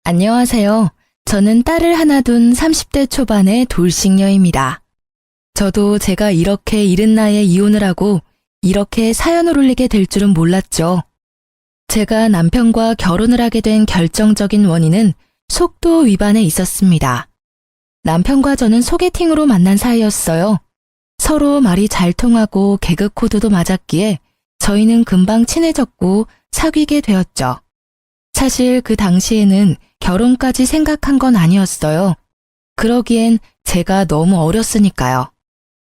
안녕하세요. 저는 딸을 하나 둔 30대 초반의 돌싱녀입니다. 저도 제가 이렇게 이른 나이에 이혼을 하고 이렇게 사연을 올리게 될 줄은 몰랐죠. 제가 남편과 결혼을 하게 된 결정적인 원인은 속도 위반에 있었습니다. 남편과 저는 소개팅으로 만난 사이였어요. 서로 말이 잘 통하고 개그 코드도 맞았기에 저희는 금방 친해졌고 사귀게 되었죠. 사실 그 당시에는 결혼까지 생각한 건 아니었어요. 그러기엔 제가 너무 어렸으니까요.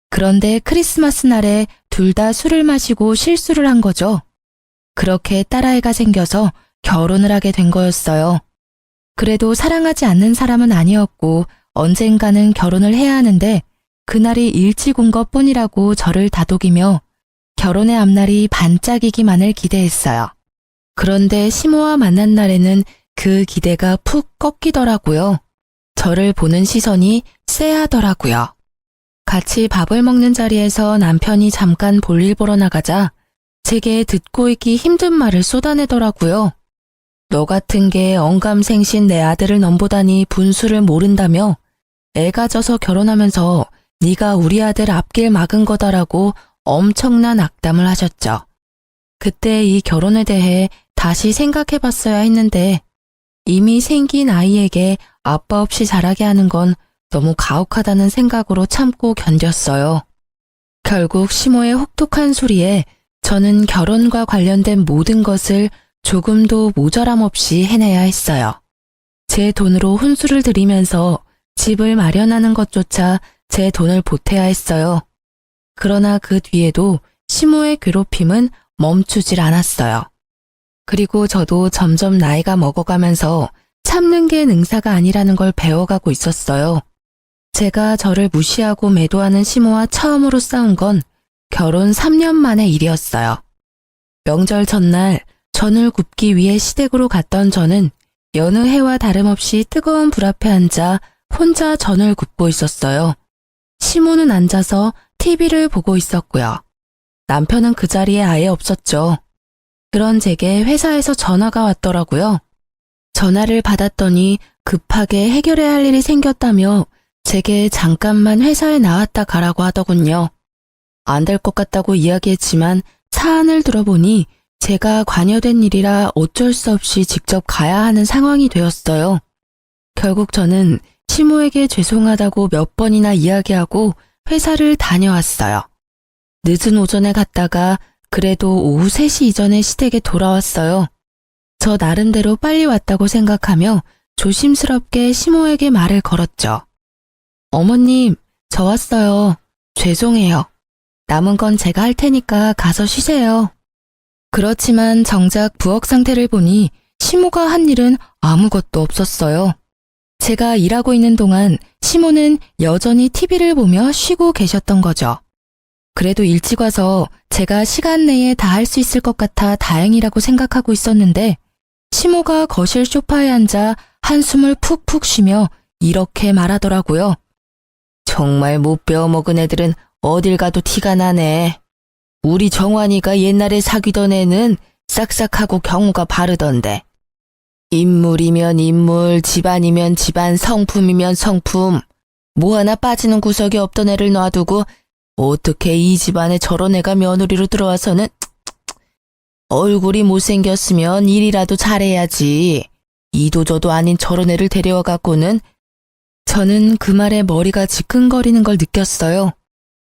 그런데 크리스마스 날에 둘 다 술을 마시고 실수를 한 거죠. 그렇게 딸아이가 생겨서 결혼을 하게 된 거였어요. 그래도 사랑하지 않는 사람은 아니었고 언젠가는 결혼을 해야 하는데 그날이 일찍 온 것뿐이라고 저를 다독이며 결혼의 앞날이 반짝이기만을 기대했어요. 그런데 시모와 만난 날에는 그 기대가 푹 꺾이더라고요. 저를 보는 시선이 쎄하더라고요. 같이 밥을 먹는 자리에서 남편이 잠깐 볼일 보러 나가자 제게 듣고 있기 힘든 말을 쏟아내더라고요. 너 같은 게 언감생신 내 아들을 넘보다니 분수를 모른다며 애가 져서 결혼하면서 네가 우리 아들 앞길 막은 거다라고 엄청난 악담을 하셨죠. 그때 이 결혼에 대해 다시 생각해봤어야 했는데 이미 생긴 아이에게 아빠 없이 자라게 하는 건 너무 가혹하다는 생각으로 참고 견뎠어요. 결국 시모의 혹독한 소리에 저는 결혼과 관련된 모든 것을 조금도 모자람 없이 해내야 했어요. 제 돈으로 혼수를 들이면서 집을 마련하는 것조차 제 돈을 보태야 했어요. 그러나 그 뒤에도 시모의 괴롭힘은 멈추질 않았어요. 그리고 저도 점점 나이가 먹어가면서 참는 게 능사가 아니라는 걸 배워가고 있었어요. 제가 저를 무시하고 매도하는 시모와 처음으로 싸운 건 결혼 3년 만의 일이었어요. 명절 전날 전을 굽기 위해 시댁으로 갔던 저는 여느 해와 다름없이 뜨거운 불 앞에 앉아 혼자 전을 굽고 있었어요. 시모는 앉아서 TV를 보고 있었고요. 남편은 그 자리에 아예 없었죠. 그런 제게 회사에서 전화가 왔더라고요. 전화를 받았더니 급하게 해결해야 할 일이 생겼다며 제게 잠깐만 회사에 나왔다 가라고 하더군요. 안 될 것 같다고 이야기했지만 사안을 들어보니 제가 관여된 일이라 어쩔 수 없이 직접 가야 하는 상황이 되었어요. 결국 저는 시모에게 죄송하다고 몇 번이나 이야기하고 회사를 다녀왔어요. 늦은 오전에 갔다가 그래도 오후 3시 이전에 시댁에 돌아왔어요. 저 나름대로 빨리 왔다고 생각하며 조심스럽게 시모에게 말을 걸었죠. 어머님, 저 왔어요. 죄송해요. 남은 건 제가 할 테니까 가서 쉬세요. 그렇지만 정작 부엌 상태를 보니 시모가 한 일은 아무것도 없었어요. 제가 일하고 있는 동안 시모는 여전히 TV를 보며 쉬고 계셨던 거죠. 그래도 일찍 와서 제가 시간 내에 다 할 수 있을 것 같아 다행이라고 생각하고 있었는데 시모가 거실 소파에 앉아 한숨을 푹푹 쉬며 이렇게 말하더라고요. 정말 못 배워먹은 애들은 어딜 가도 티가 나네. 우리 정환이가 옛날에 사귀던 애는 싹싹하고 경우가 바르던데. 인물이면 인물, 집안이면 집안, 성품이면 성품. 뭐 하나 빠지는 구석이 없던 애를 놔두고 어떻게 이 집안에 저런 애가 며느리로 들어와서는 얼굴이 못생겼으면 일이라도 잘해야지. 이도저도 아닌 저런 애를 데려와 갖고는. 저는 그 말에 머리가 지끈거리는 걸 느꼈어요.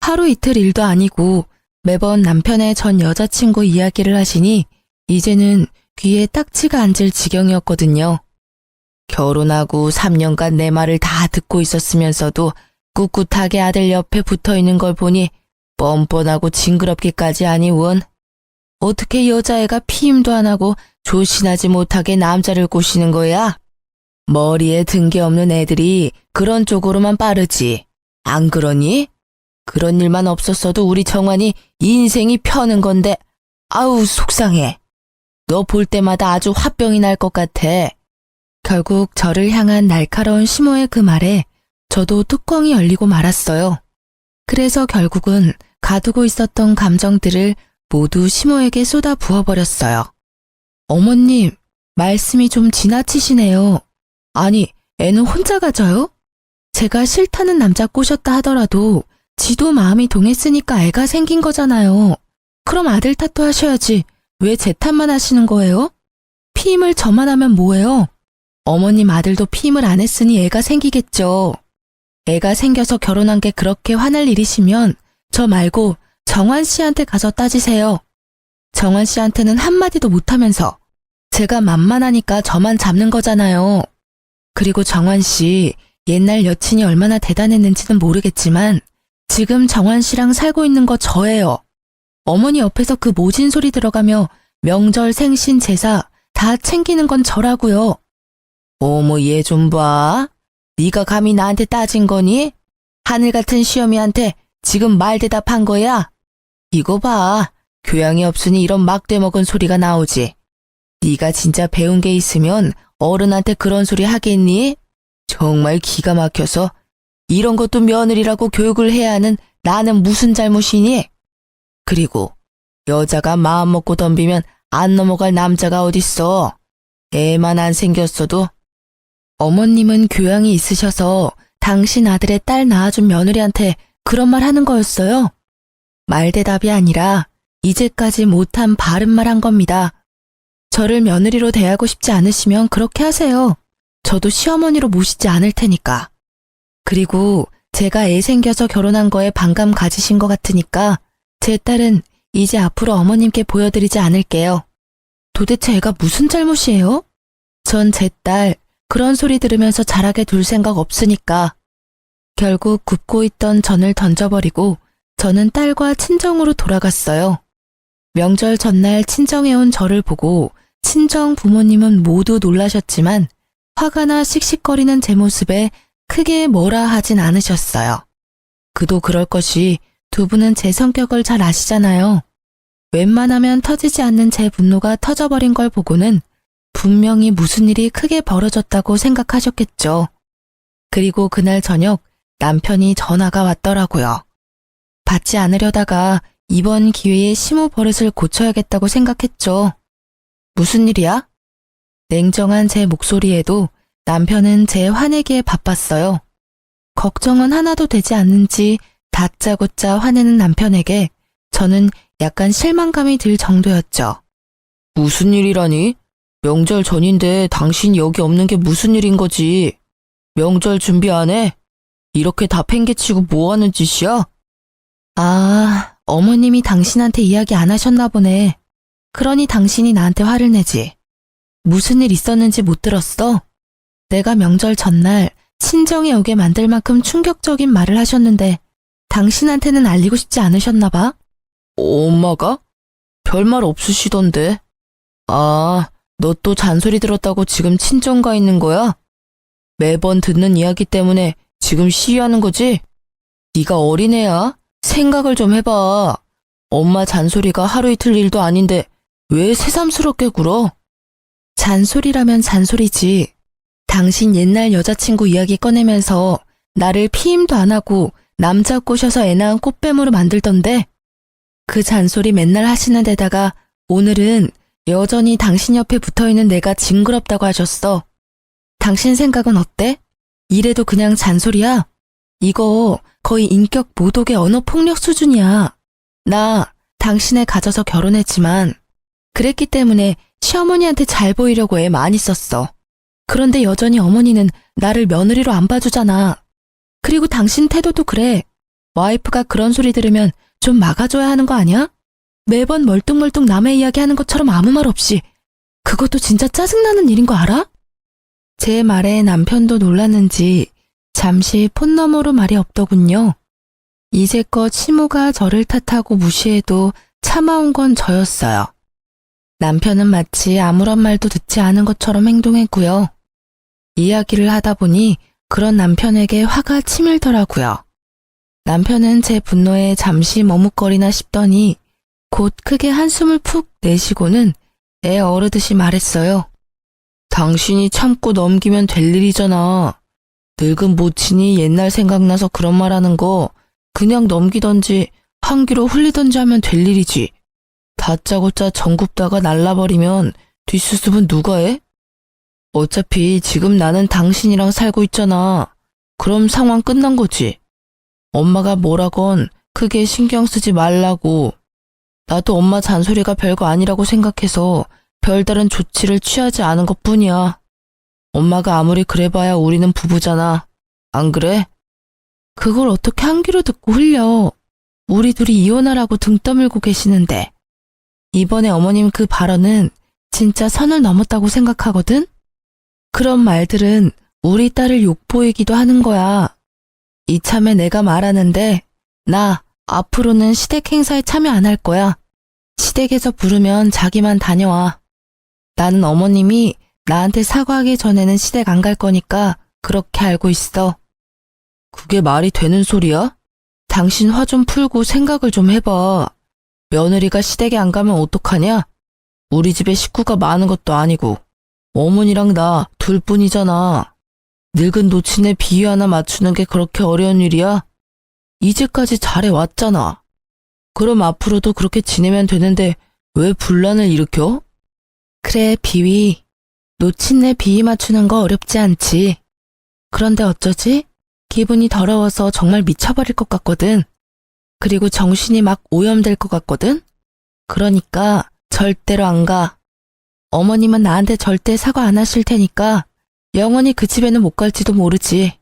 하루 이틀 일도 아니고 매번 남편의 전 여자친구 이야기를 하시니 이제는 귀에 딱지가 앉을 지경이었거든요. 결혼하고 3년간 내 말을 다 듣고 있었으면서도 꿋꿋하게 아들 옆에 붙어있는 걸 보니 뻔뻔하고 징그럽기까지 하니 원. 어떻게 여자애가 피임도 안 하고 조신하지 못하게 남자를 꼬시는 거야? 머리에 든 게 없는 애들이 그런 쪽으로만 빠르지. 안 그러니? 그런 일만 없었어도 우리 정환이 인생이 펴는 건데 아우 속상해. 너 볼 때마다 아주 화병이 날 것 같아. 결국 저를 향한 날카로운 시모의 그 말에 저도 뚜껑이 열리고 말았어요. 그래서 결국은 가두고 있었던 감정들을 모두 시모에게 쏟아 부어버렸어요. 어머님, 말씀이 좀 지나치시네요. 아니, 애는 혼자 가져요? 제가 싫다는 남자 꼬셨다 하더라도 지도 마음이 동했으니까 애가 생긴 거잖아요. 그럼 아들 탓도 하셔야지. 왜 제 탓만 하시는 거예요? 피임을 저만 하면 뭐예요? 어머님 아들도 피임을 안 했으니 애가 생기겠죠. 애가 생겨서 결혼한 게 그렇게 화날 일이시면 저 말고 정환 씨한테 가서 따지세요. 정환 씨한테는 한마디도 못하면서 제가 만만하니까 저만 잡는 거잖아요. 그리고 정환 씨 옛날 여친이 얼마나 대단했는지는 모르겠지만 지금 정환 씨랑 살고 있는 거 저예요. 어머니 옆에서 그 모진 소리 들어가며 명절 생신 제사 다 챙기는 건 저라고요. 어머 얘 좀 봐. 네가 감히 나한테 따진 거니? 하늘 같은 시어미한테 지금 말 대답한 거야? 이거 봐. 교양이 없으니 이런 막대 먹은 소리가 나오지. 네가 진짜 배운 게 있으면 어른한테 그런 소리 하겠니? 정말 기가 막혀서 이런 것도 며느리라고 교육을 해야 하는 나는 무슨 잘못이니? 그리고 여자가 마음 먹고 덤비면 안 넘어갈 남자가 어딨어. 애만 안 생겼어도. 어머님은 교양이 있으셔서 당신 아들의 딸 낳아준 며느리한테 그런 말 하는 거였어요. 말대답이 아니라 이제까지 못한 바른 말 한 겁니다. 저를 며느리로 대하고 싶지 않으시면 그렇게 하세요. 저도 시어머니로 모시지 않을 테니까. 그리고 제가 애 생겨서 결혼한 거에 반감 가지신 것 같으니까 제 딸은 이제 앞으로 어머님께 보여드리지 않을게요. 도대체 애가 무슨 잘못이에요? 전 제 딸 그런 소리 들으면서 자라게 둘 생각 없으니까. 결국 굽고 있던 전을 던져버리고 저는 딸과 친정으로 돌아갔어요. 명절 전날 친정에 온 저를 보고 친정 부모님은 모두 놀라셨지만 화가 나 씩씩거리는 제 모습에 크게 뭐라 하진 않으셨어요. 그도 그럴 것이 두 분은 제 성격을 잘 아시잖아요. 웬만하면 터지지 않는 제 분노가 터져버린 걸 보고는 분명히 무슨 일이 크게 벌어졌다고 생각하셨겠죠. 그리고 그날 저녁 남편이 전화가 왔더라고요. 받지 않으려다가 이번 기회에 심호 버릇을 고쳐야겠다고 생각했죠. 무슨 일이야? 냉정한 제 목소리에도 남편은 제 화내기에 바빴어요. 걱정은 하나도 되지 않는지 다짜고짜 화내는 남편에게 저는 약간 실망감이 들 정도였죠. 무슨 일이라니? 명절 전인데 당신 여기 없는 게 무슨 일인 거지? 명절 준비 안 해? 이렇게 다 팽개치고 뭐 하는 짓이야? 아, 어머님이 당신한테 이야기 안 하셨나 보네. 그러니 당신이 나한테 화를 내지. 무슨 일 있었는지 못 들었어? 내가 명절 전날 친정에 오게 만들 만큼 충격적인 말을 하셨는데 당신한테는 알리고 싶지 않으셨나 봐? 엄마가? 별말 없으시던데. 아, 너 또 잔소리 들었다고 지금 친정 가 있는 거야? 매번 듣는 이야기 때문에 지금 시위하는 거지? 네가 어린애야? 생각을 좀 해봐. 엄마 잔소리가 하루 이틀 일도 아닌데 왜 새삼스럽게 굴어? 잔소리라면 잔소리지. 당신 옛날 여자친구 이야기 꺼내면서 나를 피임도 안 하고 남자 꼬셔서 애 낳은 꽃뱀으로 만들던데 그 잔소리 맨날 하시는 데다가 오늘은 여전히 당신 옆에 붙어있는 내가 징그럽다고 하셨어. 당신 생각은 어때? 이래도 그냥 잔소리야? 이거 거의 인격 모독의 언어폭력 수준이야. 나 당신을 가져서 결혼했지만 그랬기 때문에 시어머니한테 잘 보이려고 애 많이 썼어. 그런데 여전히 어머니는 나를 며느리로 안 봐주잖아. 그리고 당신 태도도 그래. 와이프가 그런 소리 들으면 좀 막아줘야 하는 거 아니야? 매번 멀뚱멀뚱 남의 이야기 하는 것처럼 아무 말 없이. 그것도 진짜 짜증나는 일인 거 알아? 제 말에 남편도 놀랐는지 잠시 폰 너머로 말이 없더군요. 이제껏 시모가 저를 탓하고 무시해도 참아온 건 저였어요. 남편은 마치 아무런 말도 듣지 않은 것처럼 행동했고요. 이야기를 하다 보니 그런 남편에게 화가 치밀더라고요. 남편은 제 분노에 잠시 머뭇거리나 싶더니 곧 크게 한숨을 푹 내쉬고는 애 어르듯이 말했어요. 당신이 참고 넘기면 될 일이잖아. 늙은 모친이 옛날 생각나서 그런 말 하는 거 그냥 넘기던지 한 귀로 흘리던지 하면 될 일이지. 다짜고짜 정 굽다가 날라버리면 뒷수습은 누가 해? 어차피 지금 나는 당신이랑 살고 있잖아. 그럼 상황 끝난 거지. 엄마가 뭐라건 크게 신경 쓰지 말라고. 나도 엄마 잔소리가 별거 아니라고 생각해서 별다른 조치를 취하지 않은 것뿐이야. 엄마가 아무리 그래봐야 우리는 부부잖아. 안 그래? 그걸 어떻게 한 귀로 듣고 흘려. 우리 둘이 이혼하라고 등 떠밀고 계시는데. 이번에 어머님 그 발언은 진짜 선을 넘었다고 생각하거든? 그런 말들은 우리 딸을 욕보이기도 하는 거야. 이참에 내가 말하는데 나 앞으로는 시댁 행사에 참여 안 할 거야. 시댁에서 부르면 자기만 다녀와. 나는 어머님이 나한테 사과하기 전에는 시댁 안 갈 거니까 그렇게 알고 있어. 그게 말이 되는 소리야? 당신 화 좀 풀고 생각을 좀 해봐. 며느리가 시댁에 안 가면 어떡하냐? 우리 집에 식구가 많은 것도 아니고 어머니랑 나 둘뿐이잖아. 늙은 노친의 비위 하나 맞추는 게 그렇게 어려운 일이야? 이제까지 잘해왔잖아. 그럼 앞으로도 그렇게 지내면 되는데 왜 분란을 일으켜? 그래, 비위. 노친네 비위 맞추는 거 어렵지 않지. 그런데 어쩌지? 기분이 더러워서 정말 미쳐버릴 것 같거든. 그리고 정신이 막 오염될 것 같거든. 그러니까 절대로 안 가. 어머님은 나한테 절대 사과 안 하실 테니까 영원히 그 집에는 못 갈지도 모르지.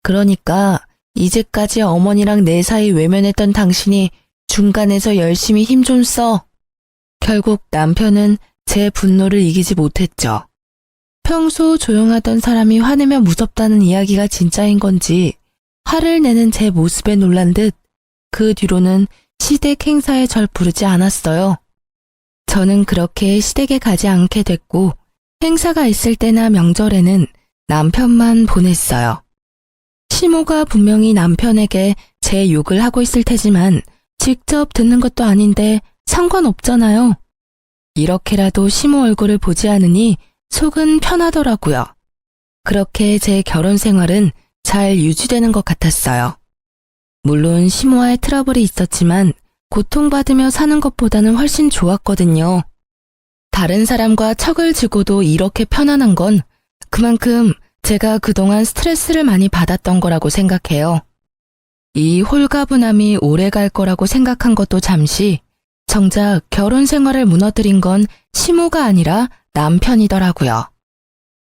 그러니까 이제까지 어머니랑 내 사이 외면했던 당신이 중간에서 열심히 힘 좀 써. 결국 남편은 제 분노를 이기지 못했죠. 평소 조용하던 사람이 화내면 무섭다는 이야기가 진짜인 건지 화를 내는 제 모습에 놀란 듯 그 뒤로는 시댁 행사에 절 부르지 않았어요. 저는 그렇게 시댁에 가지 않게 됐고 행사가 있을 때나 명절에는 남편만 보냈어요. 시모가 분명히 남편에게 제 욕을 하고 있을 테지만 직접 듣는 것도 아닌데 상관없잖아요. 이렇게라도 시모 얼굴을 보지 않으니 속은 편하더라고요. 그렇게 제 결혼 생활은 잘 유지되는 것 같았어요. 물론 시모와의 트러블이 있었지만 고통받으며 사는 것보다는 훨씬 좋았거든요. 다른 사람과 척을 지고도 이렇게 편안한 건 그만큼 제가 그동안 스트레스를 많이 받았던 거라고 생각해요. 이 홀가분함이 오래 갈 거라고 생각한 것도 잠시 정작 결혼 생활을 무너뜨린 건 시모가 아니라 남편이더라고요.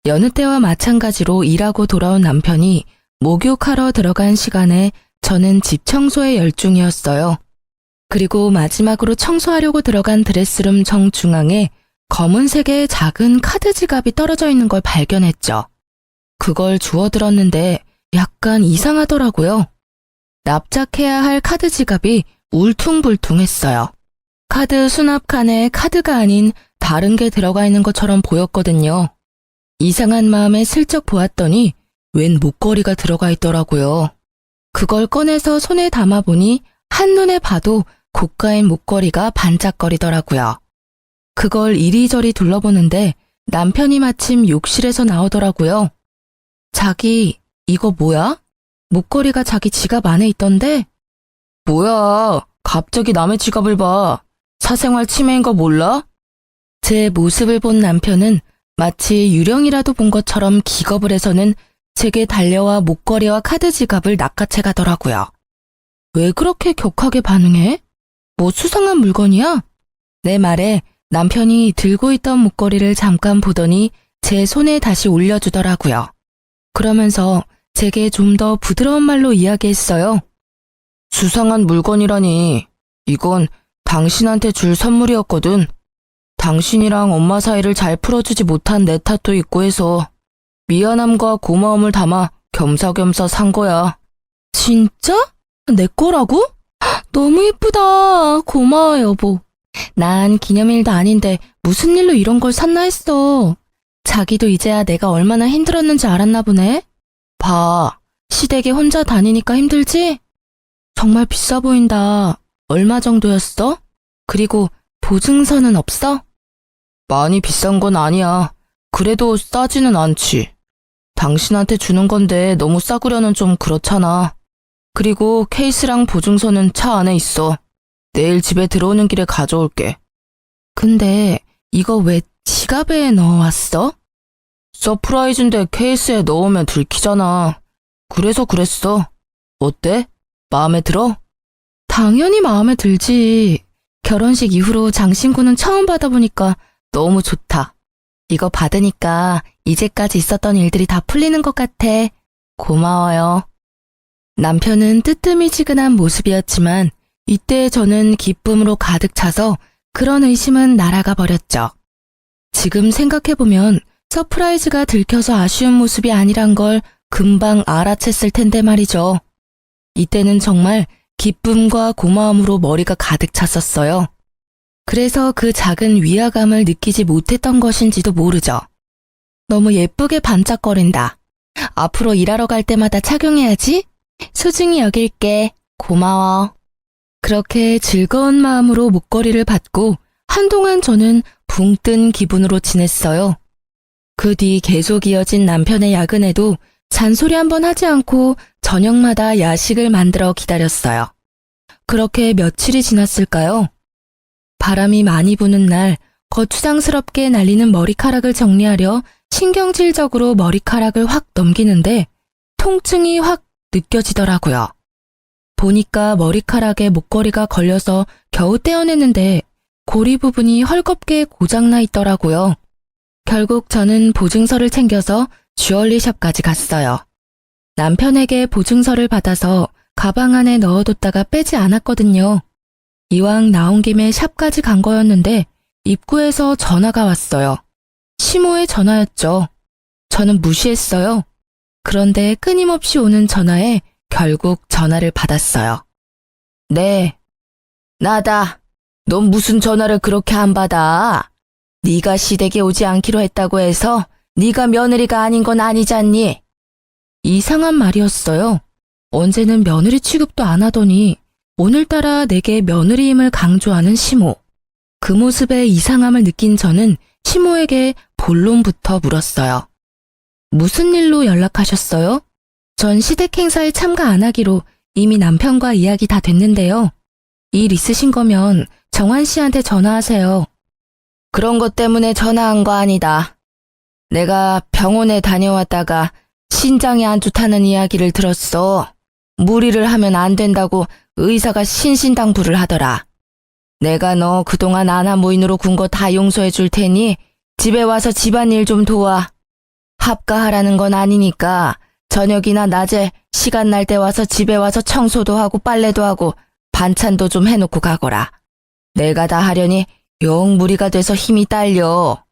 여느 때와 마찬가지로 일하고 돌아온 남편이 목욕하러 들어간 시간에 저는 집 청소에 열중이었어요. 그리고 마지막으로 청소하려고 들어간 드레스룸 정중앙에 검은색의 작은 카드 지갑이 떨어져 있는 걸 발견했죠. 그걸 주워들었는데 약간 이상하더라고요. 납작해야 할 카드 지갑이 울퉁불퉁했어요. 카드 수납칸에 카드가 아닌 다른 게 들어가 있는 것처럼 보였거든요. 이상한 마음에 슬쩍 보았더니 웬 목걸이가 들어가 있더라고요. 그걸 꺼내서 손에 담아보니 한눈에 봐도 고가인 목걸이가 반짝거리더라고요. 그걸 이리저리 둘러보는데 남편이 마침 욕실에서 나오더라고요. 자기, 이거 뭐야? 목걸이가 자기 지갑 안에 있던데? 뭐야, 갑자기 남의 지갑을 봐. 사생활 침해인 거 몰라? 제 모습을 본 남편은 마치 유령이라도 본 것처럼 기겁을 해서는 제게 달려와 목걸이와 카드 지갑을 낚아채 가더라고요. 왜 그렇게 격하게 반응해? 뭐 수상한 물건이야? 내 말에 남편이 들고 있던 목걸이를 잠깐 보더니 제 손에 다시 올려주더라고요. 그러면서 제게 좀 더 부드러운 말로 이야기했어요. 수상한 물건이라니. 이건 당신한테 줄 선물이었거든. 당신이랑 엄마 사이를 잘 풀어주지 못한 내 탓도 있고 해서 미안함과 고마움을 담아 겸사겸사 산 거야. 진짜? 내 거라고? 너무 예쁘다. 고마워, 여보. 난 기념일도 아닌데 무슨 일로 이런 걸 샀나 했어. 자기도 이제야 내가 얼마나 힘들었는지 알았나 보네. 봐, 시댁에 혼자 다니니까 힘들지? 정말 비싸 보인다. 얼마 정도였어? 그리고 보증서는 없어? 많이 비싼 건 아니야. 그래도 싸지는 않지. 당신한테 주는 건데 너무 싸구려는 좀 그렇잖아. 그리고 케이스랑 보증서는 차 안에 있어. 내일 집에 들어오는 길에 가져올게. 근데 이거 왜 지갑에 넣어왔어? 서프라이즈인데 케이스에 넣으면 들키잖아. 그래서 그랬어. 어때? 마음에 들어? 당연히 마음에 들지. 결혼식 이후로 장신구는 처음 받아보니까 너무 좋다. 이거 받으니까 이제까지 있었던 일들이 다 풀리는 것 같아. 고마워요. 남편은 뜨뜨미지근한 모습이었지만 이때 저는 기쁨으로 가득 차서 그런 의심은 날아가 버렸죠. 지금 생각해보면 서프라이즈가 들켜서 아쉬운 모습이 아니란 걸 금방 알아챘을 텐데 말이죠. 이때는 정말 기쁨과 고마움으로 머리가 가득 찼었어요. 그래서 그 작은 위화감을 느끼지 못했던 것인지도 모르죠. 너무 예쁘게 반짝거린다. 앞으로 일하러 갈 때마다 착용해야지. 소중히 여길게. 고마워. 그렇게 즐거운 마음으로 목걸이를 받고 한동안 저는 붕 뜬 기분으로 지냈어요. 그 뒤 계속 이어진 남편의 야근에도 잔소리 한번 하지 않고 저녁마다 야식을 만들어 기다렸어요. 그렇게 며칠이 지났을까요? 바람이 많이 부는 날 거추장스럽게 날리는 머리카락을 정리하려 신경질적으로 머리카락을 확 넘기는데 통증이 확 느껴지더라고요. 보니까 머리카락에 목걸이가 걸려서 겨우 떼어냈는데 고리 부분이 헐겁게 고장나 있더라고요. 결국 저는 보증서를 챙겨서 주얼리숍까지 갔어요. 남편에게 보증서를 받아서 가방 안에 넣어뒀다가 빼지 않았거든요. 이왕 나온 김에 샵까지 간 거였는데 입구에서 전화가 왔어요. 시모의 전화였죠. 저는 무시했어요. 그런데 끊임없이 오는 전화에 결국 전화를 받았어요. 네, 나다. 넌 무슨 전화를 그렇게 안 받아? 네가 시댁에 오지 않기로 했다고 해서 네가 며느리가 아닌 건 아니잖니? 이상한 말이었어요. 언제는 며느리 취급도 안 하더니 오늘따라 내게 며느리임을 강조하는 시모. 그 모습에 이상함을 느낀 저는 시모에게 본론부터 물었어요. 무슨 일로 연락하셨어요? 전 시댁 행사에 참가 안 하기로 이미 남편과 이야기 다 됐는데요. 일 있으신 거면 정환 씨한테 전화하세요. 그런 것 때문에 전화한 거 아니다. 내가 병원에 다녀왔다가 신장이 안 좋다는 이야기를 들었어. 무리를 하면 안 된다고 의사가 신신당부를 하더라. 내가 너 그동안 아나무인으로 군 거 다 용서해 줄 테니 집에 와서 집안일 좀 도와. 합가하라는 건 아니니까 저녁이나 낮에 시간 날 때 와서 집에 와서 청소도 하고 빨래도 하고 반찬도 좀 해놓고 가거라. 내가 다 하려니 영 무리가 돼서 힘이 딸려.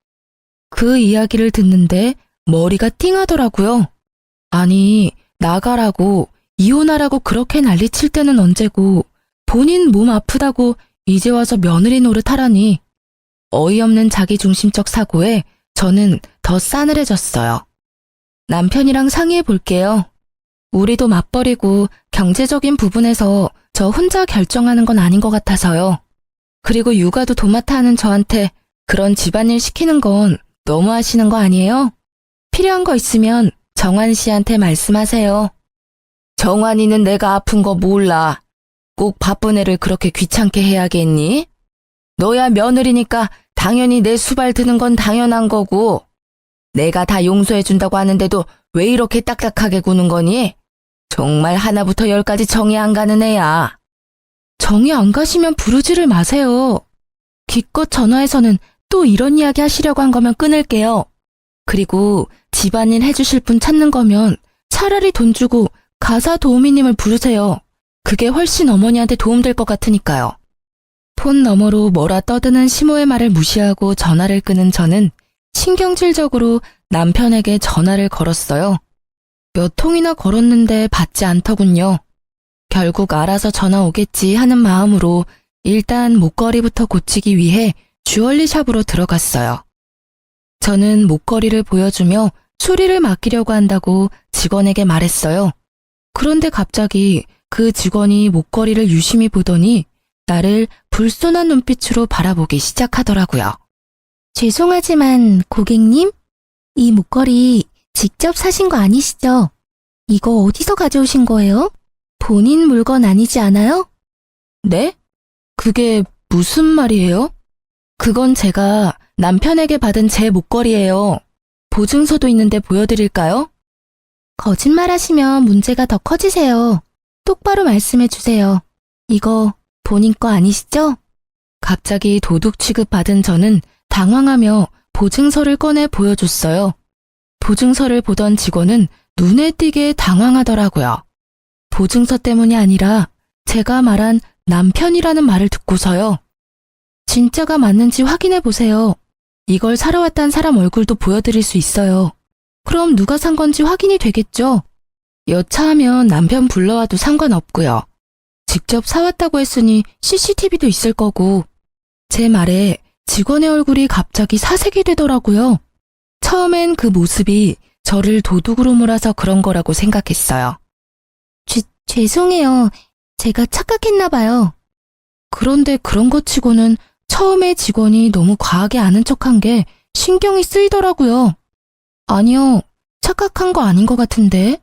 그 이야기를 듣는데 머리가 띵하더라고요. 아니, 나가라고, 이혼하라고 그렇게 난리칠 때는 언제고 본인 몸 아프다고 이제 와서 며느리 노릇하라니. 어이없는 자기중심적 사고에 저는 더 싸늘해졌어요. 남편이랑 상의해 볼게요. 우리도 맞벌이고 경제적인 부분에서 저 혼자 결정하는 건 아닌 것 같아서요. 그리고 육아도 도맡아 하는 저한테 그런 집안일 시키는 건 너무 하시는 거 아니에요? 필요한 거 있으면 정환 씨한테 말씀하세요. 정환이는 내가 아픈 거 몰라. 꼭 바쁜 애를 그렇게 귀찮게 해야겠니? 너야 며느리니까 당연히 내 수발 드는 건 당연한 거고. 내가 다 용서해준다고 하는데도 왜 이렇게 딱딱하게 구는 거니? 정말 하나부터 열까지 정이 안 가는 애야. 정이 안 가시면 부르지를 마세요. 기껏 전화해서는 또 이런 이야기 하시려고 한 거면 끊을게요. 그리고 집안일 해주실 분 찾는 거면 차라리 돈 주고 가사 도우미님을 부르세요. 그게 훨씬 어머니한테 도움될 것 같으니까요. 폰 너머로 뭐라 떠드는 시모의 말을 무시하고 전화를 끄는 저는 신경질적으로 남편에게 전화를 걸었어요. 몇 통이나 걸었는데 받지 않더군요. 결국 알아서 전화 오겠지 하는 마음으로 일단 목걸이부터 고치기 위해 주얼리샵으로 들어갔어요. 저는 목걸이를 보여주며 수리를 맡기려고 한다고 직원에게 말했어요. 그런데 갑자기 그 직원이 목걸이를 유심히 보더니 나를 불손한 눈빛으로 바라보기 시작하더라고요. 죄송하지만 고객님, 이 목걸이 직접 사신 거 아니시죠? 이거 어디서 가져오신 거예요? 본인 물건 아니지 않아요? 네? 그게 무슨 말이에요? 그건 제가 남편에게 받은 제 목걸이예요. 보증서도 있는데 보여드릴까요? 거짓말하시면 문제가 더 커지세요. 똑바로 말씀해 주세요. 이거 본인 거 아니시죠? 갑자기 도둑 취급받은 저는 당황하며 보증서를 꺼내 보여줬어요. 보증서를 보던 직원은 눈에 띄게 당황하더라고요. 보증서 때문이 아니라 제가 말한 남편이라는 말을 듣고서요. 진짜가 맞는지 확인해 보세요. 이걸 사러 왔단 사람 얼굴도 보여드릴 수 있어요. 그럼 누가 산 건지 확인이 되겠죠? 여차하면 남편 불러와도 상관없고요. 직접 사왔다고 했으니 CCTV도 있을 거고. 제 말에 직원의 얼굴이 갑자기 사색이 되더라고요. 처음엔 그 모습이 저를 도둑으로 몰아서 그런 거라고 생각했어요. 죄송해요. 제가 착각했나 봐요. 그런데 그런 것 치고는 처음에 직원이 너무 과하게 아는 척한 게 신경이 쓰이더라고요. 아니요, 착각한 거 아닌 것 같은데.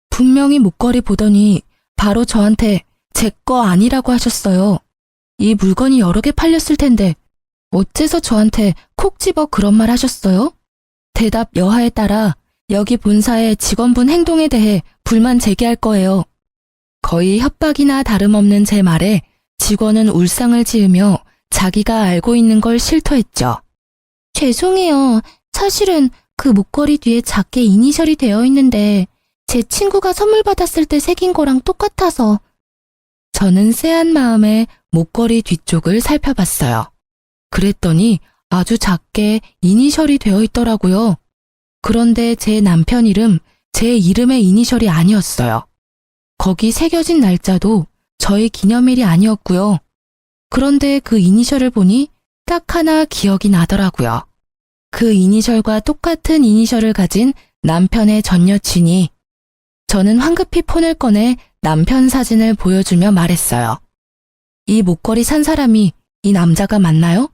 분명히 목걸이 보더니 바로 저한테 제 거 아니라고 하셨어요. 이 물건이 여러 개 팔렸을 텐데 어째서 저한테 콕 집어 그런 말 하셨어요? 대답 여하에 따라 여기 본사의 직원분 행동에 대해 불만 제기할 거예요. 거의 협박이나 다름없는 제 말에 직원은 울상을 지으며 자기가 알고 있는 걸 실토했죠. 죄송해요. 사실은 그 목걸이 뒤에 작게 이니셜이 되어 있는데 제 친구가 선물 받았을 때 새긴 거랑 똑같아서. 저는 쎄한 마음에 목걸이 뒤쪽을 살펴봤어요. 그랬더니 아주 작게 이니셜이 되어 있더라고요. 그런데 제 남편 이름, 제 이름의 이니셜이 아니었어요. 거기 새겨진 날짜도 저희 기념일이 아니었고요. 그런데 그 이니셜을 보니 딱 하나 기억이 나더라고요. 그 이니셜과 똑같은 이니셜을 가진 남편의 전 여친이. 저는 황급히 폰을 꺼내 남편 사진을 보여주며 말했어요. 이 목걸이 산 사람이 이 남자가 맞나요?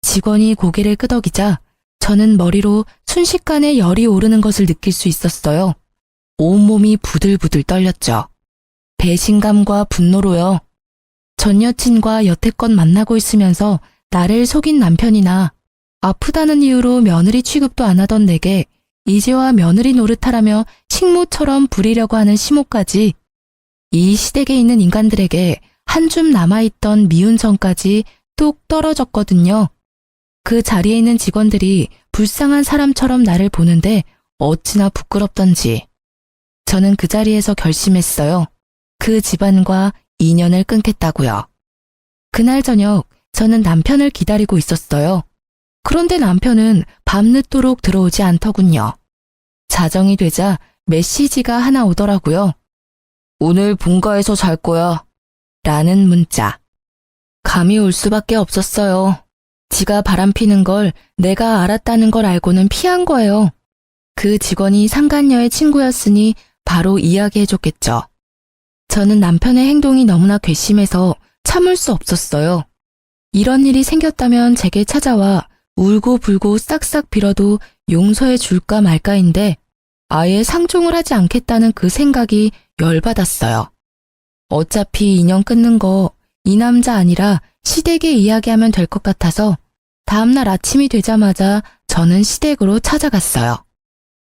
직원이 고개를 끄덕이자 저는 머리로 순식간에 열이 오르는 것을 느낄 수 있었어요. 온몸이 부들부들 떨렸죠. 배신감과 분노로요. 전 여친과 여태껏 만나고 있으면서 나를 속인 남편이나 아프다는 이유로 며느리 취급도 안 하던 내게 이제와 며느리 노릇하라며 식모처럼 부리려고 하는 시모까지, 이 시댁에 있는 인간들에게 한 줌 남아있던 미운 정까지 뚝 떨어졌거든요. 그 자리에 있는 직원들이 불쌍한 사람처럼 나를 보는데 어찌나 부끄럽던지. 저는 그 자리에서 결심했어요. 그 집안과 인연을 끊겠다고요. 그날 저녁 저는 남편을 기다리고 있었어요. 그런데 남편은 밤늦도록 들어오지 않더군요. 자정이 되자 메시지가 하나 오더라고요. 오늘 본가에서 잘 거야. 라는 문자. 감이 올 수밖에 없었어요. 지가 바람피는 걸 내가 알았다는 걸 알고는 피한 거예요. 그 직원이 상간녀의 친구였으니 바로 이야기해줬겠죠. 저는 남편의 행동이 너무나 괘씸해서 참을 수 없었어요. 이런 일이 생겼다면 제게 찾아와 울고 불고 싹싹 빌어도 용서해 줄까 말까인데 아예 상종을 하지 않겠다는 그 생각이 열받았어요. 어차피 인연 끊는 거 이 남자 아니라 시댁에 이야기하면 될 것 같아서 다음날 아침이 되자마자 저는 시댁으로 찾아갔어요.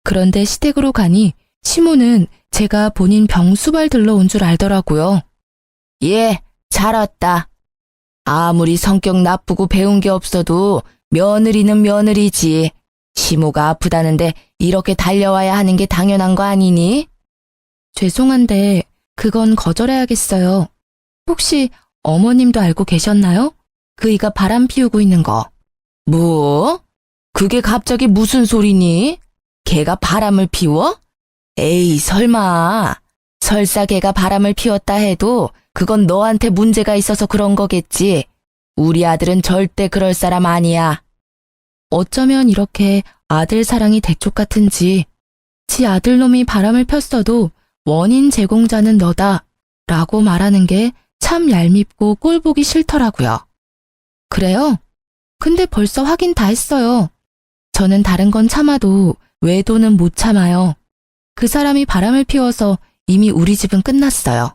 그런데 시댁으로 가니 시모는 제가 본인 병수발 들러온 줄 알더라고요. 예, 잘 왔다. 아무리 성격 나쁘고 배운 게 없어도 며느리는 며느리지. 시모가 아프다는데 이렇게 달려와야 하는 게 당연한 거 아니니? 죄송한데 그건 거절해야겠어요. 혹시 어머님도 알고 계셨나요? 그이가 바람 피우고 있는 거. 뭐? 그게 갑자기 무슨 소리니? 걔가 바람을 피워? 에이, 설마. 설사 걔가 바람을 피웠다 해도 그건 너한테 문제가 있어서 그런 거겠지. 우리 아들은 절대 그럴 사람 아니야. 어쩌면 이렇게 아들 사랑이 대쪽 같은지. 지 아들놈이 바람을 폈어도 원인 제공자는 너다 라고 말하는 게 참 얄밉고 꼴보기 싫더라고요. 그래요? 근데 벌써 확인 다 했어요. 저는 다른 건 참아도 외도는 못 참아요. 그 사람이 바람을 피워서 이미 우리 집은 끝났어요.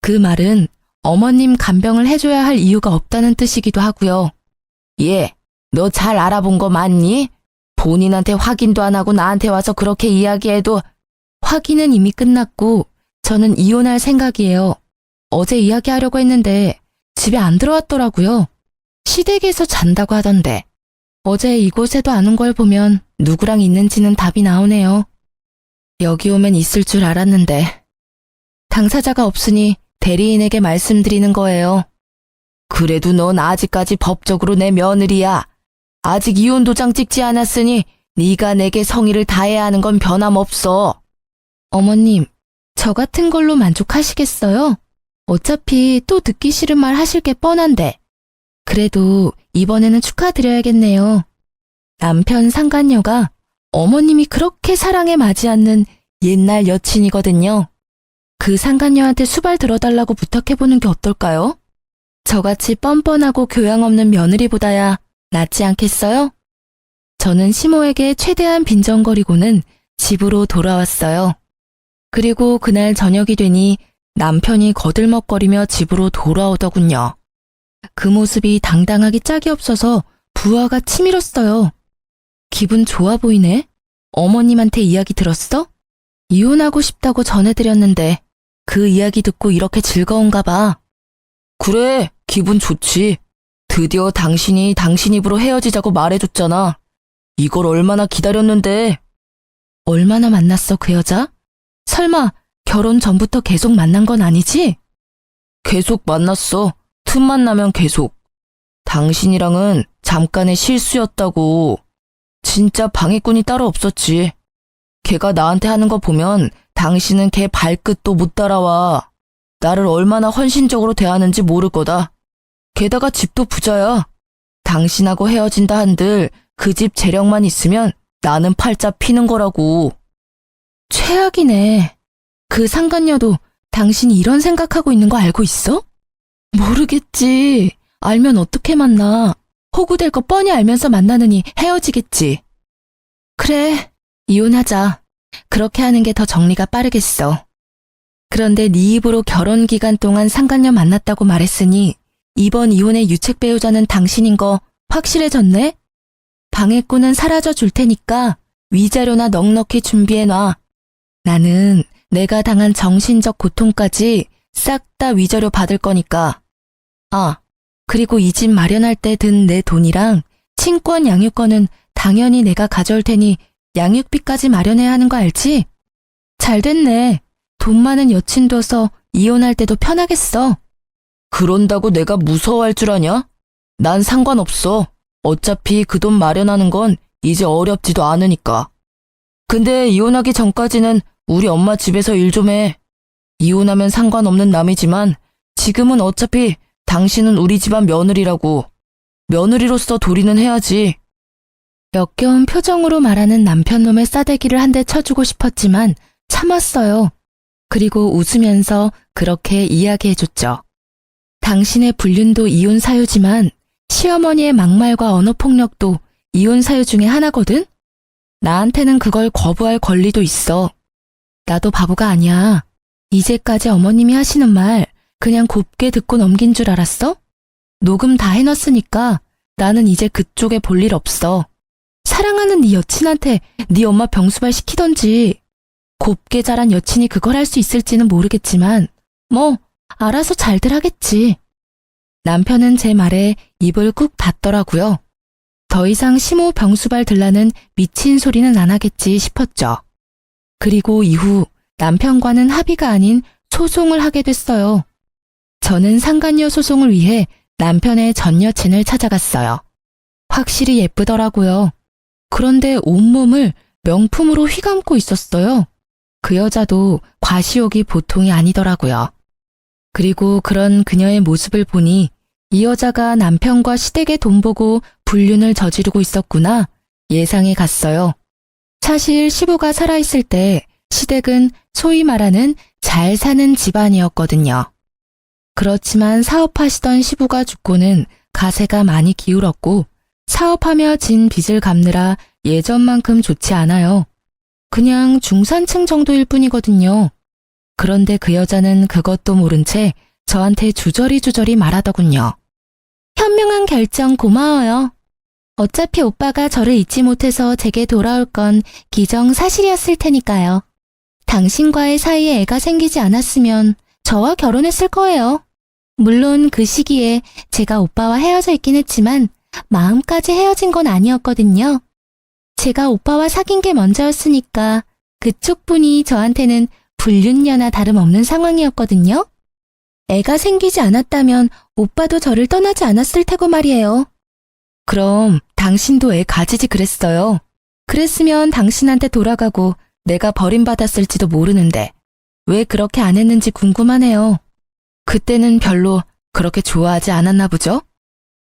그 말은 어머님 간병을 해줘야 할 이유가 없다는 뜻이기도 하고요. 예, 너 잘 알아본 거 맞니? 본인한테 확인도 안 하고 나한테 와서 그렇게 이야기해도. 확인은 이미 끝났고 저는 이혼할 생각이에요. 어제 이야기하려고 했는데 집에 안 들어왔더라고요. 시댁에서 잔다고 하던데. 어제 이곳에도 안 온 걸 보면 누구랑 있는지는 답이 나오네요. 여기 오면 있을 줄 알았는데. 당사자가 없으니 대리인에게 말씀드리는 거예요. 그래도 넌 아직까지 법적으로 내 며느리야. 아직 이혼 도장 찍지 않았으니 네가 내게 성의를 다해야 하는 건 변함없어. 어머님, 저 같은 걸로 만족하시겠어요? 어차피 또 듣기 싫은 말 하실 게 뻔한데. 그래도 이번에는 축하드려야겠네요. 남편 상간녀가 어머님이 그렇게 사랑에 맞지 않는 옛날 여친이거든요. 그 상간녀한테 수발 들어달라고 부탁해보는 게 어떨까요? 저같이 뻔뻔하고 교양 없는 며느리보다야 낫지 않겠어요? 저는 시모에게 최대한 빈정거리고는 집으로 돌아왔어요. 그리고 그날 저녁이 되니 남편이 거들먹거리며 집으로 돌아오더군요. 그 모습이 당당하기 짝이 없어서 부하가 치밀었어요. 기분 좋아 보이네? 어머님한테 이야기 들었어? 이혼하고 싶다고 전해드렸는데 그 이야기 듣고 이렇게 즐거운가 봐. 그래, 기분 좋지. 드디어 당신이 당신 입으로 헤어지자고 말해줬잖아. 이걸 얼마나 기다렸는데. 얼마나 만났어, 그 여자? 설마 결혼 전부터 계속 만난 건 아니지? 계속 만났어. 틈만 나면 계속. 당신이랑은 잠깐의 실수였다고. 진짜 방해꾼이 따로 없었지. 걔가 나한테 하는 거 보면 당신은 걔 발끝도 못 따라와. 나를 얼마나 헌신적으로 대하는지 모를 거다. 게다가 집도 부자야. 당신하고 헤어진다 한들 그 집 재력만 있으면 나는 팔자 피는 거라고. 최악이네. 그 상간녀도 당신이 이런 생각하고 있는 거 알고 있어? 모르겠지. 알면 어떻게 만나. 호구될 거 뻔히 알면서 만나느니 헤어지겠지. 그래, 이혼하자. 그렇게 하는 게 더 정리가 빠르겠어. 그런데 네 입으로 결혼 기간 동안 상간녀 만났다고 말했으니 이번 이혼의 유책 배우자는 당신인 거 확실해졌네? 방해꾼은 사라져 줄 테니까 위자료나 넉넉히 준비해놔. 나는 내가 당한 정신적 고통까지 싹 다 위자료 받을 거니까. 아, 그리고 이 집 마련할 때 든 내 돈이랑 친권 양육권은 당연히 내가 가져올 테니 양육비까지 마련해야 하는 거 알지? 잘 됐네. 돈 많은 여친 둬서 이혼할 때도 편하겠어. 그런다고 내가 무서워할 줄 아냐? 난 상관없어. 어차피 그 돈 마련하는 건 이제 어렵지도 않으니까. 근데 이혼하기 전까지는 우리 엄마 집에서 일 좀 해. 이혼하면 상관없는 남이지만 지금은 어차피 당신은 우리 집안 며느리라고. 며느리로서 도리는 해야지. 역겨운 표정으로 말하는 남편놈의 싸대기를 한 대 쳐주고 싶었지만 참았어요. 그리고 웃으면서 그렇게 이야기해줬죠. 당신의 불륜도 이혼 사유지만 시어머니의 막말과 언어폭력도 이혼 사유 중에 하나거든? 나한테는 그걸 거부할 권리도 있어. 나도 바보가 아니야. 이제까지 어머님이 하시는 말 그냥 곱게 듣고 넘긴 줄 알았어? 녹음 다 해놨으니까 나는 이제 그쪽에 볼 일 없어. 사랑하는 네 여친한테 네 엄마 병수발 시키던지. 곱게 자란 여친이 그걸 할 수 있을지는 모르겠지만 뭐 알아서 잘들 하겠지. 남편은 제 말에 입을 꾹 닫더라고요. 더 이상 시모 병수발 들라는 미친 소리는 안 하겠지 싶었죠. 그리고 이후 남편과는 합의가 아닌 소송을 하게 됐어요. 저는 상간녀 소송을 위해 남편의 전 여친을 찾아갔어요. 확실히 예쁘더라고요. 그런데 온몸을 명품으로 휘감고 있었어요. 그 여자도 과시욕이 보통이 아니더라고요. 그리고 그런 그녀의 모습을 보니 이 여자가 남편과 시댁의 돈 보고 불륜을 저지르고 있었구나 예상이 갔어요. 사실 시부가 살아있을 때 시댁은 소위 말하는 잘 사는 집안이었거든요. 그렇지만 사업하시던 시부가 죽고는 가세가 많이 기울었고 사업하며 진 빚을 갚느라 예전만큼 좋지 않아요. 그냥 중산층 정도일 뿐이거든요. 그런데 그 여자는 그것도 모른 채 저한테 주저리 말하더군요. 현명한 결정 고마워요. 어차피 오빠가 저를 잊지 못해서 제게 돌아올 건 기정사실이었을 테니까요. 당신과의 사이에 애가 생기지 않았으면 저와 결혼했을 거예요. 물론 그 시기에 제가 오빠와 헤어져 있긴 했지만 마음까지 헤어진 건 아니었거든요. 제가 오빠와 사귄 게 먼저였으니까 그쪽 분이 저한테는 불륜녀나 다름없는 상황이었거든요. 애가 생기지 않았다면 오빠도 저를 떠나지 않았을 테고 말이에요. 그럼 당신도 애 가지지 그랬어요. 그랬으면 당신한테 돌아가고 내가 버림받았을지도 모르는데 왜 그렇게 안 했는지 궁금하네요. 그때는 별로 그렇게 좋아하지 않았나 보죠?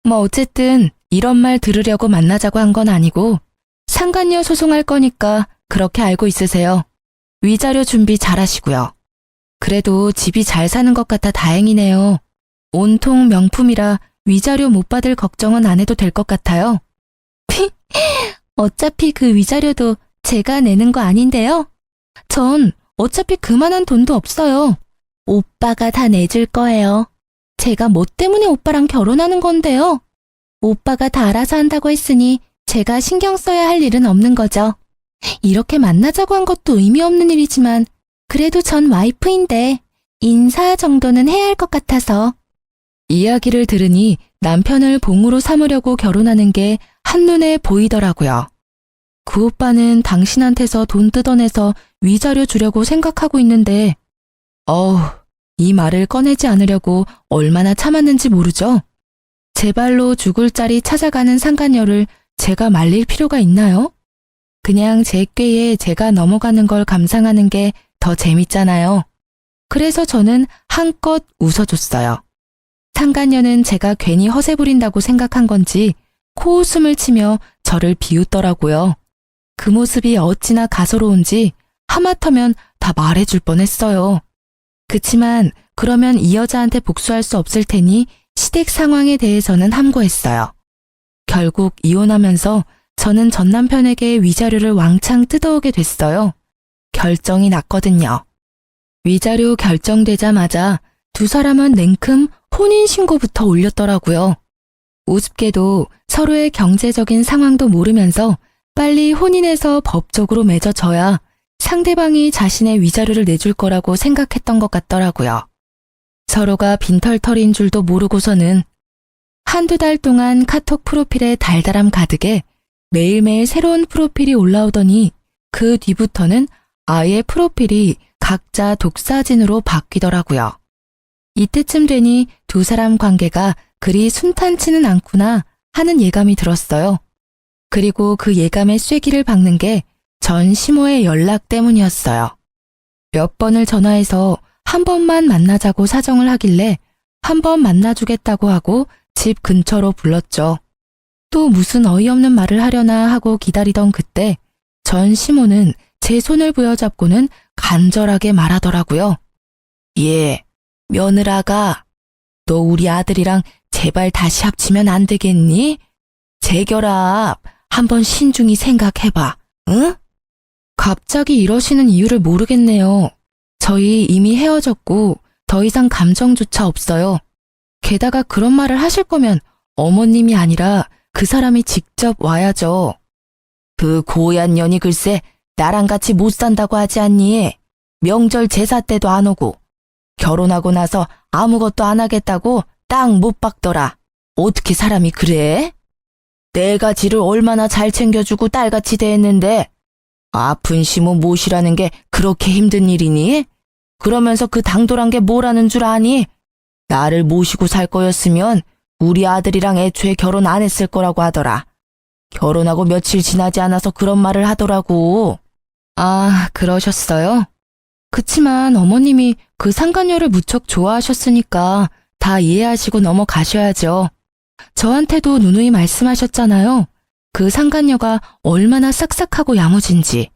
뭐 어쨌든 이런 말 들으려고 만나자고 한 건 아니고 상간녀 소송할 거니까 그렇게 알고 있으세요. 위자료 준비 잘 하시고요. 그래도 집이 잘 사는 것 같아 다행이네요. 온통 명품이라 위자료 못 받을 걱정은 안 해도 될 것 같아요. 어차피 그 위자료도 제가 내는 거 아닌데요. 전 어차피 그만한 돈도 없어요. 오빠가 다 내줄 거예요. 제가 뭐 때문에 오빠랑 결혼하는 건데요. 오빠가 다 알아서 한다고 했으니 제가 신경 써야 할 일은 없는 거죠. 이렇게 만나자고 한 것도 의미 없는 일이지만 그래도 전 와이프인데 인사 정도는 해야 할 것 같아서. 이야기를 들으니 남편을 봉으로 삼으려고 결혼하는 게 한눈에 보이더라고요. 그 오빠는 당신한테서 돈 뜯어내서 위자료 주려고 생각하고 있는데 이 말을 꺼내지 않으려고 얼마나 참았는지 모르죠? 제 발로 죽을 자리 찾아가는 상간녀를 제가 말릴 필요가 있나요? 그냥 제 꾀에 제가 넘어가는 걸 감상하는 게 더 재밌잖아요. 그래서 저는 한껏 웃어줬어요. 상간녀는 제가 괜히 허세 부린다고 생각한 건지 코웃음을 치며 저를 비웃더라고요. 그 모습이 어찌나 가소로운지 하마터면 다 말해줄 뻔했어요. 그치만 그러면 이 여자한테 복수할 수 없을 테니 시댁 상황에 대해서는 함구했어요. 결국 이혼하면서 저는 전 남편에게 위자료를 왕창 뜯어오게 됐어요. 결정이 났거든요. 위자료 결정되자마자 두 사람은 냉큼 혼인신고부터 올렸더라고요. 우습게도 서로의 경제적인 상황도 모르면서 빨리 혼인해서 법적으로 맺어져야 상대방이 자신의 위자료를 내줄 거라고 생각했던 것 같더라고요. 서로가 빈털털인 줄도 모르고서는 한두 달 동안 카톡 프로필에 달달함 가득에 매일매일 새로운 프로필이 올라오더니 그 뒤부터는 아예 프로필이 각자 독사진으로 바뀌더라고요. 이때쯤 되니 두 사람 관계가 그리 순탄치는 않구나 하는 예감이 들었어요. 그리고 그 예감의 쐐기를 박는 게 전 시모의 연락 때문이었어요. 몇 번을 전화해서 한 번만 만나자고 사정을 하길래 한 번 만나주겠다고 하고 집 근처로 불렀죠. 또 무슨 어이없는 말을 하려나 하고 기다리던 그때 전 시모는 제 손을 부여잡고는 간절하게 말하더라고요. 며느라가, 너 우리 아들이랑 제발 다시 합치면 안 되겠니? 재결합 한번 신중히 생각해봐, 응? 갑자기 이러시는 이유를 모르겠네요. 저희 이미 헤어졌고 더 이상 감정조차 없어요. 게다가 그런 말을 하실 거면 어머님이 아니라 그 사람이 직접 와야죠. 그 고얀 년이 글쎄 나랑 같이 못 산다고 하지 않니? 명절 제사 때도 안 오고 결혼하고 나서 아무것도 안 하겠다고 땅 못 박더라. 어떻게 사람이 그래? 내가 지를 얼마나 잘 챙겨주고 딸같이 대했는데 아픈 시모 모시라는 게 그렇게 힘든 일이니? 그러면서 그 당돌한 게 뭐라는 줄 아니? 나를 모시고 살 거였으면 우리 아들이랑 애초에 결혼 안 했을 거라고 하더라. 결혼하고 며칠 지나지 않아서 그런 말을 하더라고. 아, 그러셨어요? 그치만 어머님이 그 상간녀를 무척 좋아하셨으니까 다 이해하시고 넘어가셔야죠. 저한테도 누누이 말씀하셨잖아요. 그 상간녀가 얼마나 싹싹하고 야무진지.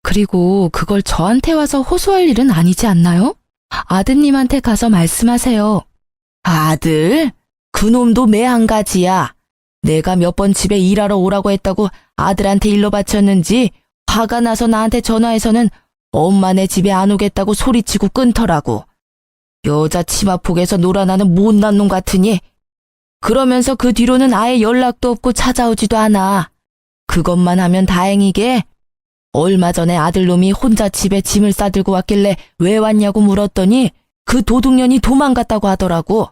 그리고 그걸 저한테 와서 호소할 일은 아니지 않나요? 아드님한테 가서 말씀하세요. 아들? 그놈도 매 한 가지야. 내가 몇 번 집에 일하러 오라고 했다고 아들한테 일러 바쳤는지 화가 나서 나한테 전화해서는 엄마네 집에 안 오겠다고 소리치고 끊더라고. 여자 치마폭에서 놀아나는 못난 놈 같으니 그러면서 그 뒤로는 아예 연락도 없고 찾아오지도 않아. 그것만 하면 다행이게. 얼마 전에 아들놈이 혼자 집에 짐을 싸들고 왔길래 왜 왔냐고 물었더니 그 도둑년이 도망갔다고 하더라고.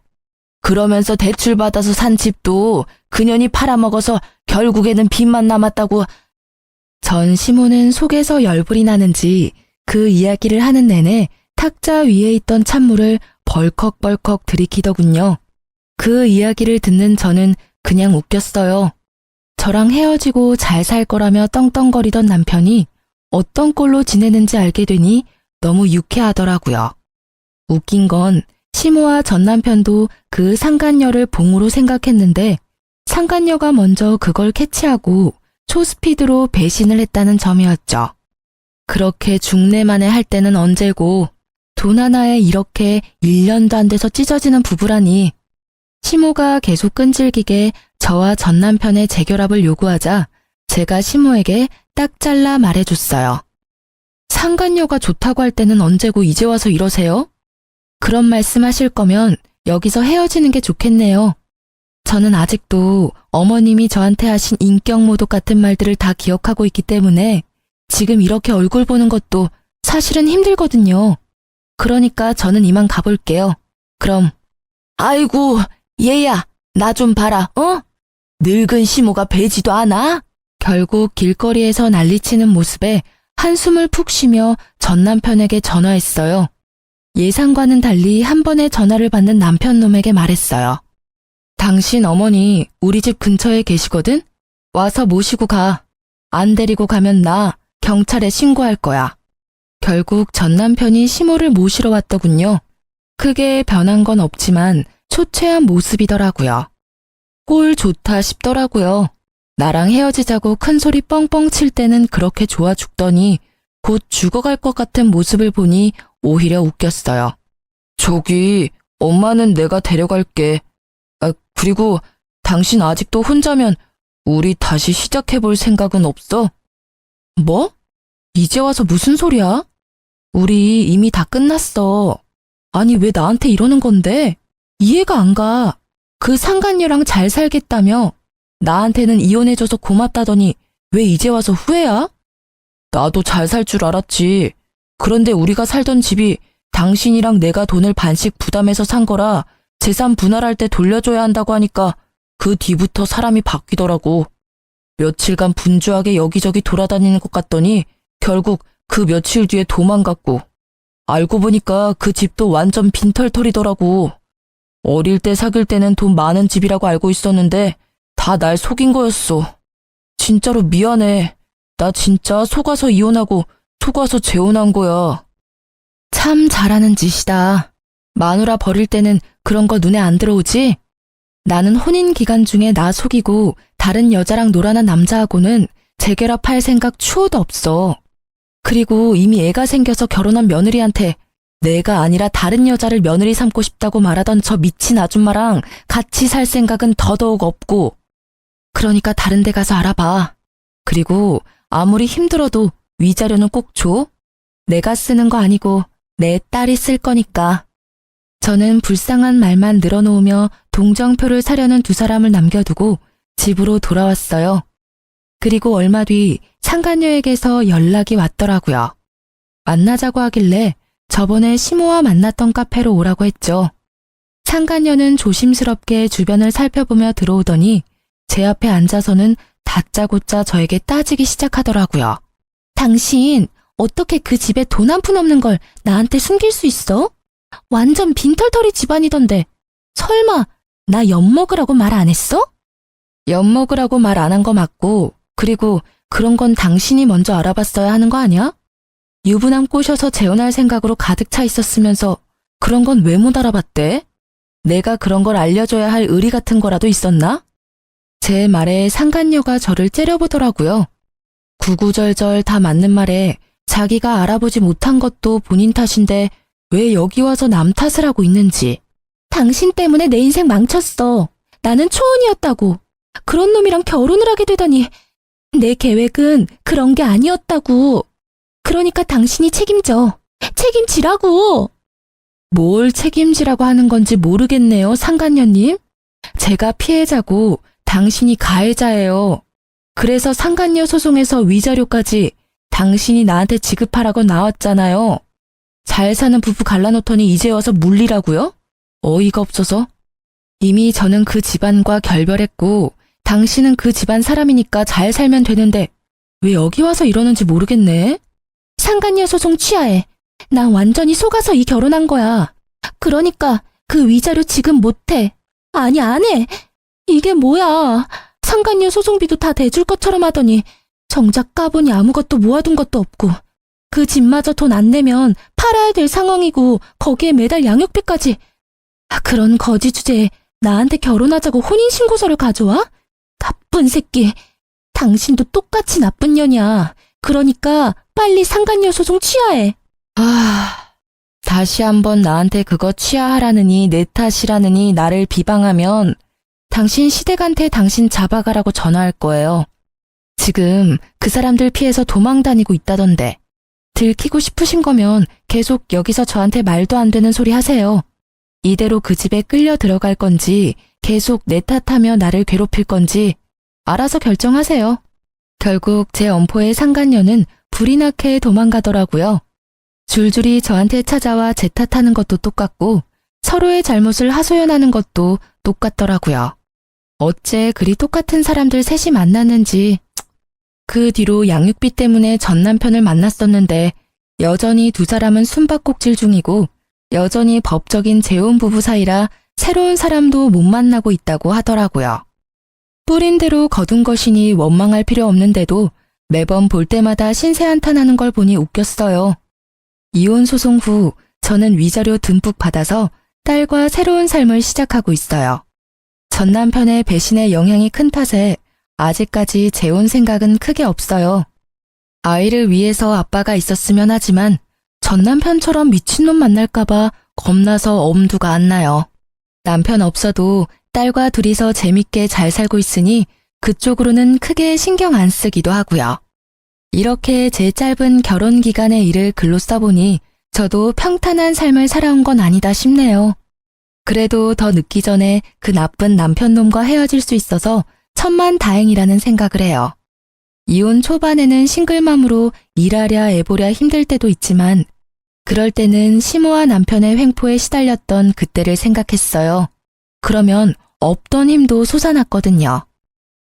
그러면서 대출받아서 산 집도 그년이 팔아먹어서 결국에는 빚만 남았다고. 전 시모는 속에서 열불이 나는지 그 이야기를 하는 내내 탁자 위에 있던 찬물을 벌컥벌컥 들이키더군요. 그 이야기를 듣는 저는 그냥 웃겼어요. 저랑 헤어지고 잘 살 거라며 떵떵거리던 남편이 어떤 꼴로 지내는지 알게 되니 너무 유쾌하더라고요. 웃긴 건 시모와 전 남편도 그 상간녀를 봉으로 생각했는데 상간녀가 먼저 그걸 캐치하고 초스피드로 배신을 했다는 점이었죠. 그렇게 중내만에 할 때는 언제고 돈 하나에 이렇게 1년도 안 돼서 찢어지는 부부라니. 시모가 계속 끈질기게 저와 전 남편의 재결합을 요구하자 제가 시모에게 딱 잘라 말해줬어요. 상간녀가 좋다고 할 때는 언제고 이제 와서 이러세요? 그런 말씀하실 거면 여기서 헤어지는 게 좋겠네요. 저는 아직도 어머님이 저한테 하신 인격 모독 같은 말들을 다 기억하고 있기 때문에 지금 이렇게 얼굴 보는 것도 사실은 힘들거든요. 그러니까 저는 이만 가볼게요. 그럼. 아이고, 얘야, 나 좀 봐라, 어? 늙은 시모가 배지도 않아? 결국 길거리에서 난리치는 모습에 한숨을 푹 쉬며 전 남편에게 전화했어요. 예상과는 달리 한 번에 전화를 받는 남편놈에게 말했어요. 당신 어머니 우리 집 근처에 계시거든? 와서 모시고 가. 안 데리고 가면 나 경찰에 신고할 거야. 결국 전 남편이 시모를 모시러 왔더군요. 크게 변한 건 없지만 초췌한 모습이더라고요. 꼴 좋다 싶더라고요. 나랑 헤어지자고 큰 소리 뻥뻥 칠 때는 그렇게 좋아 죽더니 곧 죽어갈 것 같은 모습을 보니 오히려 웃겼어요. 저기, 엄마는 내가 데려갈게. 그리고 당신 아직도 혼자면 우리 다시 시작해볼 생각은 없어? 뭐? 이제 와서 무슨 소리야? 우리 이미 다 끝났어. 아니 왜 나한테 이러는 건데? 이해가 안 가. 그 상간녀랑 잘 살겠다며 나한테는 이혼해줘서 고맙다더니 왜 이제 와서 후회야? 나도 잘 살 줄 알았지. 그런데 우리가 살던 집이 당신이랑 내가 돈을 반씩 부담해서 산 거라 재산 분할할 때 돌려줘야 한다고 하니까 그 뒤부터 사람이 바뀌더라고. 며칠간 분주하게 여기저기 돌아다니는 것 같더니 결국 그 며칠 뒤에 도망갔고, 알고 보니까 그 집도 완전 빈털털이더라고. 어릴 때 사귈 때는 돈 많은 집이라고 알고 있었는데 다 날 속인 거였어. 진짜로 미안해. 나 진짜 속아서 이혼하고 속아서 재혼한 거야. 참 잘하는 짓이다. 마누라 버릴 때는 그런 거 눈에 안 들어오지? 나는 혼인 기간 중에 나 속이고 다른 여자랑 놀아난 남자하고는 재결합할 생각 추호도 없어. 그리고 이미 애가 생겨서 결혼한 며느리한테 내가 아니라 다른 여자를 며느리 삼고 싶다고 말하던 저 미친 아줌마랑 같이 살 생각은 더더욱 없고. 그러니까 다른 데 가서 알아봐. 그리고 아무리 힘들어도 위자료는 꼭 줘. 내가 쓰는 거 아니고 내 딸이 쓸 거니까. 저는 불쌍한 말만 늘어놓으며 동정표를 사려는 두 사람을 남겨두고 집으로 돌아왔어요. 그리고 얼마 뒤 상간녀에게서 연락이 왔더라고요. 만나자고 하길래 저번에 시모와 만났던 카페로 오라고 했죠. 상간녀는 조심스럽게 주변을 살펴보며 들어오더니 제 앞에 앉아서는 다짜고짜 저에게 따지기 시작하더라고요. 당신 어떻게 그 집에 돈 한 푼 없는 걸 나한테 숨길 수 있어? 완전 빈털터리 집안이던데 설마 나 엿먹으라고 말 안 했어? 엿먹으라고 말 안 한 거 맞고, 그리고 그런 건 당신이 먼저 알아봤어야 하는 거 아니야? 유부남 꼬셔서 재혼할 생각으로 가득 차 있었으면서 그런 건 왜 못 알아봤대? 내가 그런 걸 알려줘야 할 의리 같은 거라도 있었나? 제 말에 상간녀가 저를 째려보더라고요. 구구절절 다 맞는 말에 자기가 알아보지 못한 것도 본인 탓인데 왜 여기 와서 남 탓을 하고 있는지. 당신 때문에 내 인생 망쳤어. 나는 초혼이었다고. 그런 놈이랑 결혼을 하게 되다니. 내 계획은 그런 게 아니었다고. 그러니까 당신이 책임져. 책임지라고. 뭘 책임지라고 하는 건지 모르겠네요, 상간녀님. 제가 피해자고 당신이 가해자예요. 그래서 상간녀 소송에서 위자료까지 당신이 나한테 지급하라고 나왔잖아요. 잘 사는 부부 갈라놓더니 이제 와서 물리라고요? 어이가 없어서. 이미 저는 그 집안과 결별했고 당신은 그 집안 사람이니까 잘 살면 되는데 왜 여기 와서 이러는지 모르겠네. 상간녀 소송 취하해. 나 완전히 속아서 이 결혼한 거야. 그러니까 그 위자료 지급 못해. 아니 안 해. 이게 뭐야. 상간녀 소송비도 다 대줄 것처럼 하더니 정작 까보니 아무것도 모아둔 것도 없고 그 집마저 돈 안 내면 팔아야 될 상황이고 거기에 매달 양육비까지. 그런 거지 주제에 나한테 결혼하자고 혼인신고서를 가져와? 나쁜 새끼. 당신도 똑같이 나쁜 년이야. 그러니까 빨리 상간녀 소송 취하해. 다시 한번 나한테 그거 취하하라느니 내 탓이라느니 나를 비방하면 당신 시댁한테 당신 잡아가라고 전화할 거예요. 지금 그 사람들 피해서 도망 다니고 있다던데. 들키고 싶으신 거면 계속 여기서 저한테 말도 안 되는 소리 하세요. 이대로 그 집에 끌려 들어갈 건지 계속 내 탓하며 나를 괴롭힐 건지 알아서 결정하세요. 결국 제 엄포의 상간녀는 불이 나게 도망가더라고요. 줄줄이 저한테 찾아와 제 탓하는 것도 똑같고 서로의 잘못을 하소연하는 것도 똑같더라고요. 어째 그리 똑같은 사람들 셋이 만났는지. 그 뒤로 양육비 때문에 전 남편을 만났었는데 여전히 두 사람은 숨바꼭질 중이고 여전히 법적인 재혼 부부 사이라 새로운 사람도 못 만나고 있다고 하더라고요. 뿌린 대로 거둔 것이니 원망할 필요 없는데도 매번 볼 때마다 신세한탄하는 걸 보니 웃겼어요. 이혼 소송 후 저는 위자료 듬뿍 받아서 딸과 새로운 삶을 시작하고 있어요. 전 남편의 배신의 영향이 큰 탓에 아직까지 재혼 생각은 크게 없어요. 아이를 위해서 아빠가 있었으면 하지만 전 남편처럼 미친놈 만날까봐 겁나서 엄두가 안 나요. 남편 없어도 딸과 둘이서 재밌게 잘 살고 있으니 그쪽으로는 크게 신경 안 쓰기도 하고요. 이렇게 제 짧은 결혼 기간의 일을 글로 써보니 저도 평탄한 삶을 살아온 건 아니다 싶네요. 그래도 더 늦기 전에 그 나쁜 남편놈과 헤어질 수 있어서 천만다행이라는 생각을 해요. 이혼 초반에는 싱글맘으로 일하랴 애보랴 힘들 때도 있지만 그럴 때는 심오한 남편의 횡포에 시달렸던 그때를 생각했어요. 그러면 없던 힘도 솟아났거든요.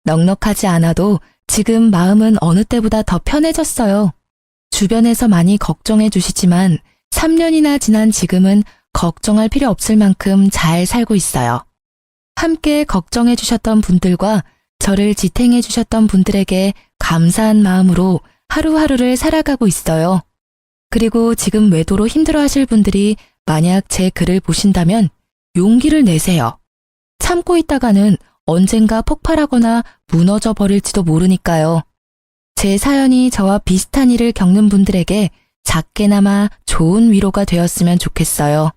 넉넉하지 않아도 지금 마음은 어느 때보다 더 편해졌어요. 주변에서 많이 걱정해 주시지만 3년이나 지난 지금은 걱정할 필요 없을 만큼 잘 살고 있어요. 함께 걱정해 주셨던 분들과 저를 지탱해 주셨던 분들에게 감사한 마음으로 하루하루를 살아가고 있어요. 그리고 지금 외도로 힘들어하실 분들이 만약 제 글을 보신다면 용기를 내세요. 참고 있다가는 언젠가 폭발하거나 무너져 버릴지도 모르니까요. 제 사연이 저와 비슷한 일을 겪는 분들에게 작게나마 좋은 위로가 되었으면 좋겠어요.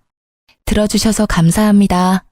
들어주셔서 감사합니다.